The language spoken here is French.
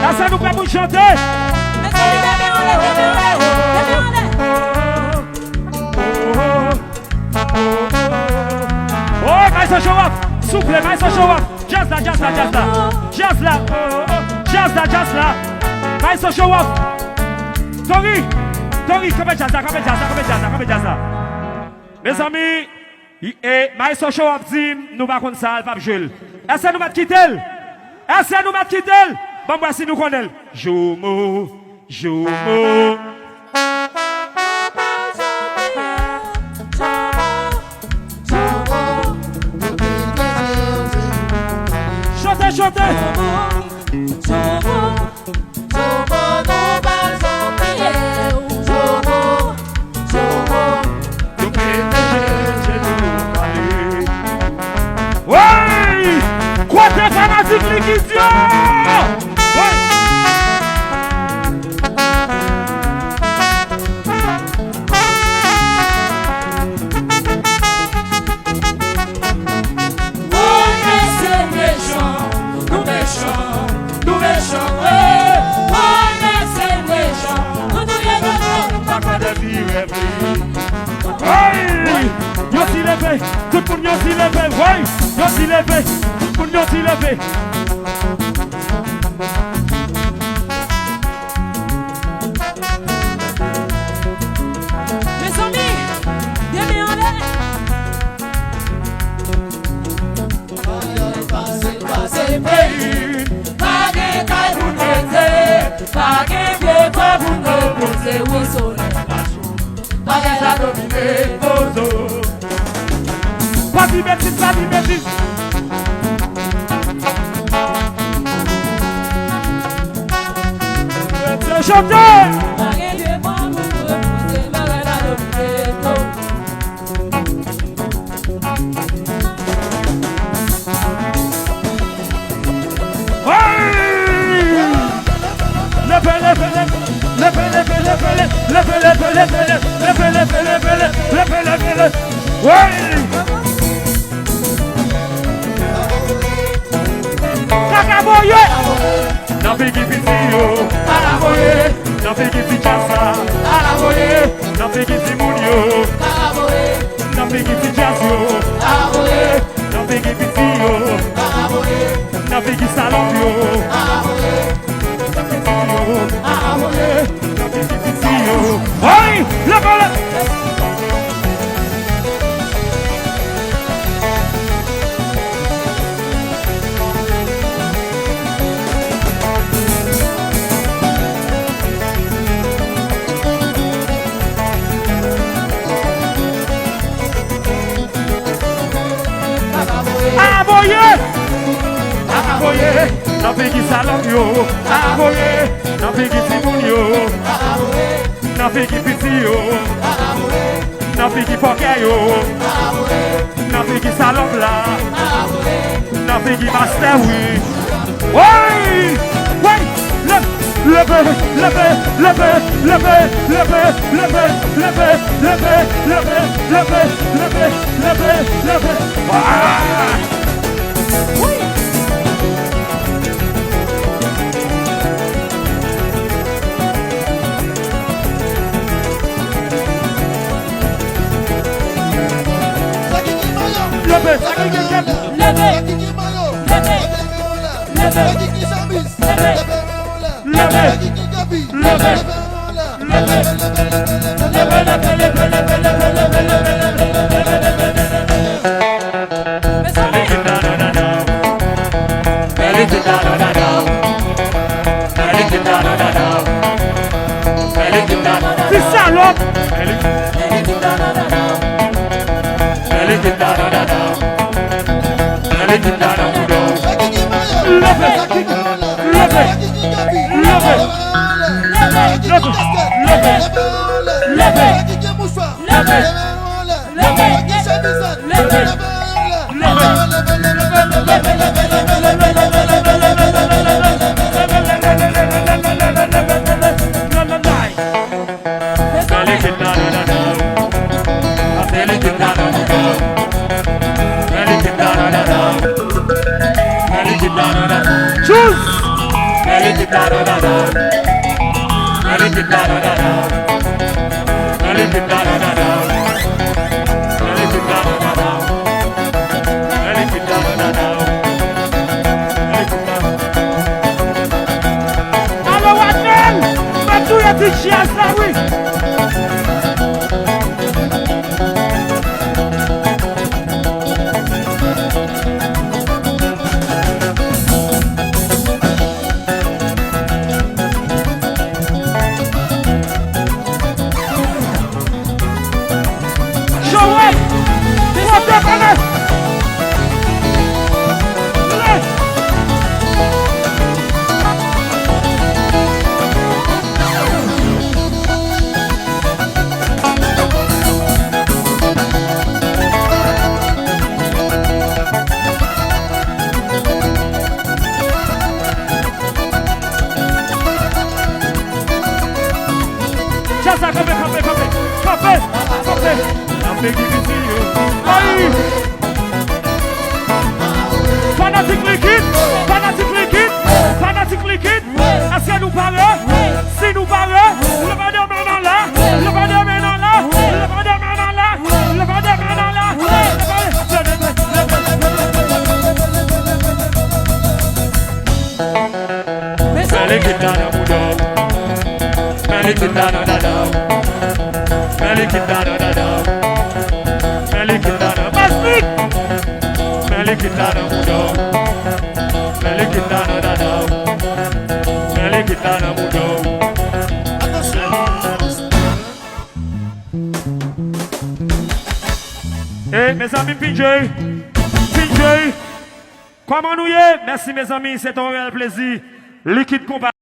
Là, ça nous permet de chanter. Oh, Maïs show up. Souple, Maïs show up. Jazz là, jazz là, jazz là. Jazz là. Jazz là, jazz là. Maïs show up. Tori, come jazz là, come jazz là, come jazz là, come jazz là. Mes amis, et Maïs show up dit, nous va comme ça, Pape Jules. Est-ce que nous va quitter? Est-ce que nous va quitter? Bon, voici nous connaissons. Jomo, Jomo. Chantez, chantez. Oui! Quoi t'es fanatique, liquidien? Tout le monde s'y levé, oui, yo s'y levé, tout le monde s'y levé. Mes amis, bien mis en l'air. Passez pays, pas de caille pour nous, pas de pied pour nous poser au soleil. Pas de la dominer, pozo. Pas de bêtises, pas de bêtises. Chantez! Não fique vizinho, alaboye. Não fique fichaça, alaboye. Não fique simunio, alaboye. Não fique fichacio, alaboye. Não fique vizinho, alaboye. Não fique salopio, alaboye. Não fique vizinho, alaboye. Não fique vizinho. Oi, leva. Aboye, não fique salopio. Aboye, não fique simunio. Aboye, não fique vizinho. Aboye, não fique foqueio. Aboye, não fique salopla. Aboye, não fique master oui. Oi, oi, leve, leve, leve, leve, leve, leve, leve, leve, leve, leve, leve, leve, leve. Alors, Wadnel, mais tout est dit chias là, oui. Fanatique liquide, est-ce que nous parlons? Si nous parlons, le vent de maintenant là, le vent de maintenant là, le vent de maintenant là, le vent de maintenant là, Eh, mes amis PJ, comment nous y est? Merci mes amis, c'est un réel plaisir. Liquide combat.